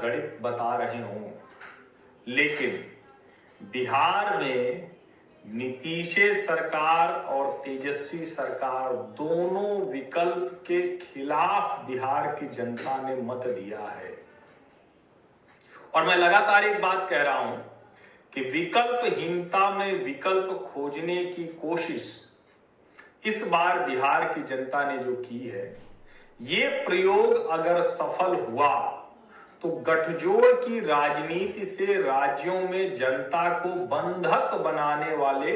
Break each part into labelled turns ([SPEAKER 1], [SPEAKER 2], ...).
[SPEAKER 1] गणित बता रहे हों, लेकिन बिहार में नीतीश सरकार और तेजस्वी सरकार दोनों विकल्प के खिलाफ बिहार की जनता ने मत दिया है। और मैं लगातार एक बात कह रहा हूं कि विकल्पहीनता में विकल्प खोजने की कोशिश इस बार बिहार की जनता ने जो की है, ये प्रयोग अगर सफल हुआ तो गठजोड़ की राजनीति से राज्यों में जनता को बंधक बनाने वाले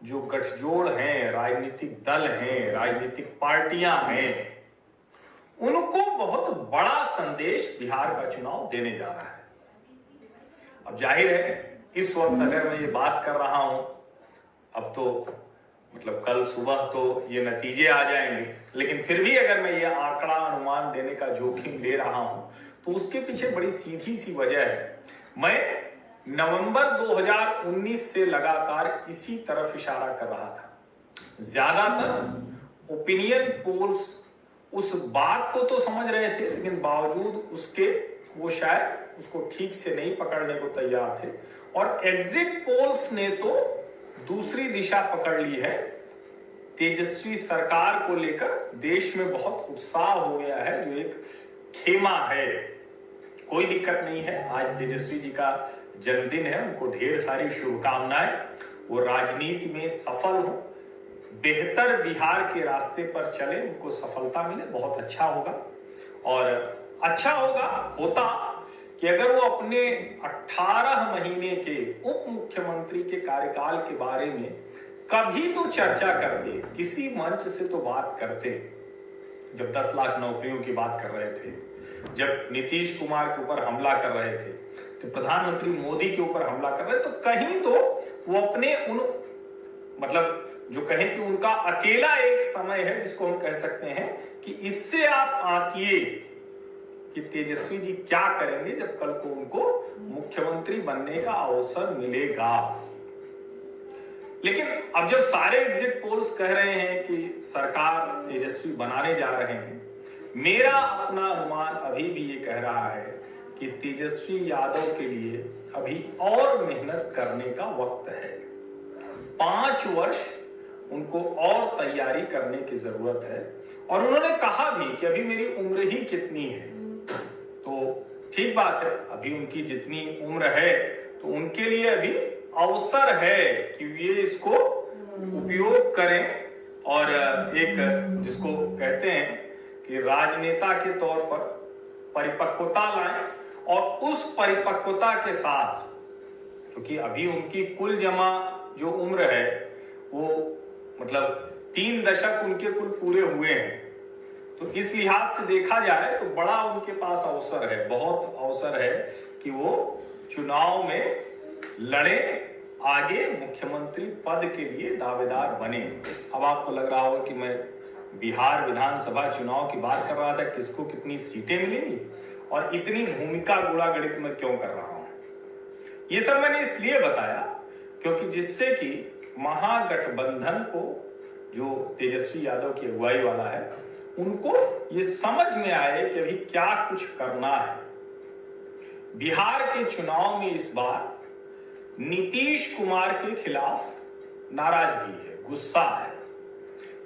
[SPEAKER 1] जो गठजोड़ हैं, राजनीतिक दल हैं, राजनीतिक पार्टियां हैं, उनको बहुत बड़ा संदेश बिहार का चुनाव देने जा रहा है। अब जाहिर है, इस वक्त अगर मैं ये बात कर रहा हूं, अब तो मतलब कल सुबह तो ये नतीजे आ जाएंगे, लेकिन फिर भी अगर मैं ये आंकड़ा अनुमान देने का जोखिम ले रहा हूं तो उसके पीछे बड़ी सीधी सी वजह है। मैं नवंबर 2019 से लगातार इसी तरफ इशारा कर रहा था। ज्यादातर ओपिनियन पोल्स उस बात को तो समझ रहे थे, लेकिन बावजूद उसके वो शायद उसको ठीक से नहीं पकड़ने को तैयार थे। और एग्जिट पोल्स ने तो दूसरी दिशा पकड़ ली है। तेजस्वी सरकार को लेकर देश में बहुत उत्साह हो गया है, जो एक खेमा है। कोई दिक्कत नहीं है, आज तेजस्वी जी का जन्मदिन है, उनको ढेर सारी शुभकामनाएं। वो राजनीति में सफल हो, बेहतर बिहार के रास्ते पर चले, उनको सफलता मिले, बहुत अच्छा होगा। और अच्छा होता कि अगर वो अपने 18 महीने के उप मुख्यमंत्री के कार्यकाल के बारे में कभी तो चर्चा करते, किसी मंच से तो बात करते। जब 10 लाख नौकरियों की बात कर रहे थे, जब नीतीश कुमार के ऊपर हमला कर रहे थे, तो प्रधानमंत्री मोदी के ऊपर हमला कर रहे, तो कहीं तो वो अपने उन मतलब जो कहें कि उनका अकेला एक समय है जिसको हम कह सकते हैं कि इससे आप आंकिए कि तेजस्वी जी क्या करेंगे जब कल को उनको मुख्यमंत्री बनने का अवसर मिलेगा। लेकिन अब जब सारे एग्जिट पोल्स कह रहे हैं कि सरकार तेजस्वी बनाने जा रहे हैं, मेरा अपना अनुमान अभी भी ये कह रहा है कि तेजस्वी यादव के लिए अभी और मेहनत करने का वक्त है। 5 वर्ष उनको और तैयारी करने की जरूरत है। और उन्होंने कहा भी कि अभी मेरी उम्र ही कितनी है, तो ठीक बात है, अभी उनकी जितनी उम्र है तो उनके लिए अभी अवसर है कि ये इसको उपयोग करें और एक जिसको कहते हैं कि राजनेता के तौर पर परिपक्वता लाएं। और उस परिपक्वता के साथ, क्योंकि अभी उनकी कुल जमा जो उम्र है वो मतलब 3 दशक उनके कुल पूरे हुए हैं, तो इस लिहाज से देखा जाए तो बड़ा उनके पास अवसर है, बहुत अवसर है कि वो चुनाव में लड़े, आगे मुख्यमंत्री पद के लिए दावेदार बने। अब आपको लग रहा होगा कि मैं बिहार विधानसभा चुनाव की बात कर रहा था, किसको कितनी सीटें मिलेंगी और इतनी भूमिका गुणागणित में क्यों कर रहा हूं। ये सब मैंने इसलिए बताया क्योंकि जिससे कि महागठबंधन को, जो तेजस्वी यादव की अगुवाई वाला है, उनको ये समझ में आए कि अभी क्या कुछ करना है। बिहार के चुनाव में इस बार नीतीश कुमार के खिलाफ नाराजगी है, गुस्सा है,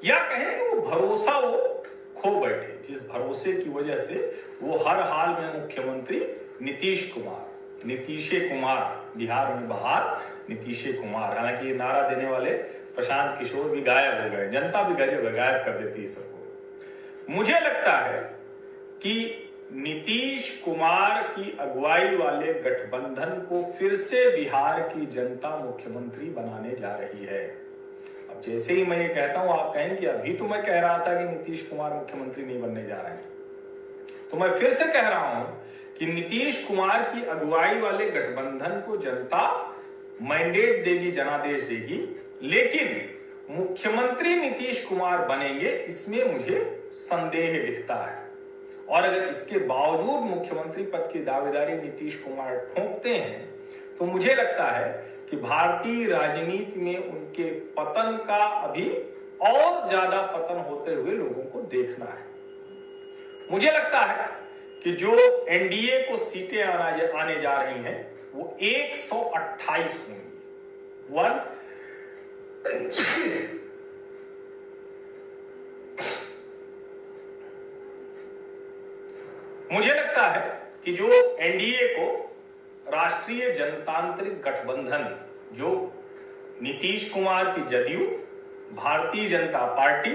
[SPEAKER 1] या कहें कि वो भरोसा वो खो बैठे, जिस भरोसे की वजह से वो हर हाल में मुख्यमंत्री नीतीश कुमार, बिहार में बहार नीतीश कुमार। हालांकि ये नारा देने वाले प्रशांत किशोर भी गायब हो गए, जनता भी गायब कर देती है सबको। मुझे लगता है कि नीतीश कुमार की अगुवाई वाले गठबंधन को फिर से बिहार की जनता मुख्यमंत्री बनाने जा रही है। अब जैसे ही मैं ये कहता हूं, आप कहें कि अभी तो मैं कह रहा था कि नीतीश कुमार मुख्यमंत्री नहीं बनने जा रहे हैं, तो मैं फिर से कह रहा हूं कि नीतीश कुमार की अगुवाई वाले गठबंधन को जनता मैंडेट देगी, जनादेश देगी, लेकिन मुख्यमंत्री नीतीश कुमार बनेंगे इसमें मुझे संदेह दिखता है। और अगर इसके बावजूद मुख्यमंत्री पद की दावेदारी नीतीश कुमार ठोंकते हैं तो मुझे लगता है कि भारतीय राजनीति में उनके पतन का अभी और ज्यादा पतन होते हुए लोगों को देखना है। मुझे लगता है कि जो एनडीए को सीटें आने जा रही हैं वो 128 होंगी। मुझे लगता है कि जो एनडीए को राष्ट्रीय जनतांत्रिक गठबंधन, जो नीतीश कुमार की जदयू, भारतीय जनता पार्टी,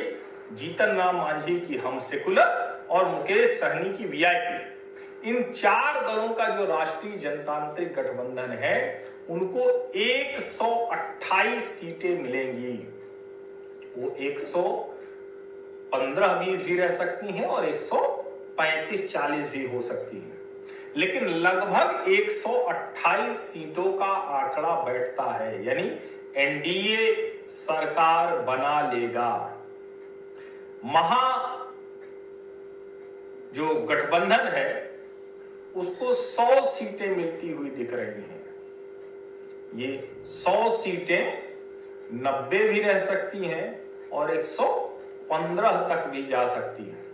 [SPEAKER 1] जीतन राम मांझी की हम सेकुलर और मुकेश सहनी की वीआईपी, इन 4 दलों का जो राष्ट्रीय जनतांत्रिक गठबंधन है उनको 128 सीटें मिलेंगी। वो 115-20 भी रह सकती हैं और 135-40 भी हो सकती हैं, लेकिन लगभग 128 सीटों का आंकड़ा बैठता है, यानी एनडीए सरकार बना लेगा। जो गठबंधन है उसको 100 सीटें मिलती हुई दिख रही हैं। ये 100 सीटें 90 भी रह सकती हैं और 115 तक भी जा सकती हैं।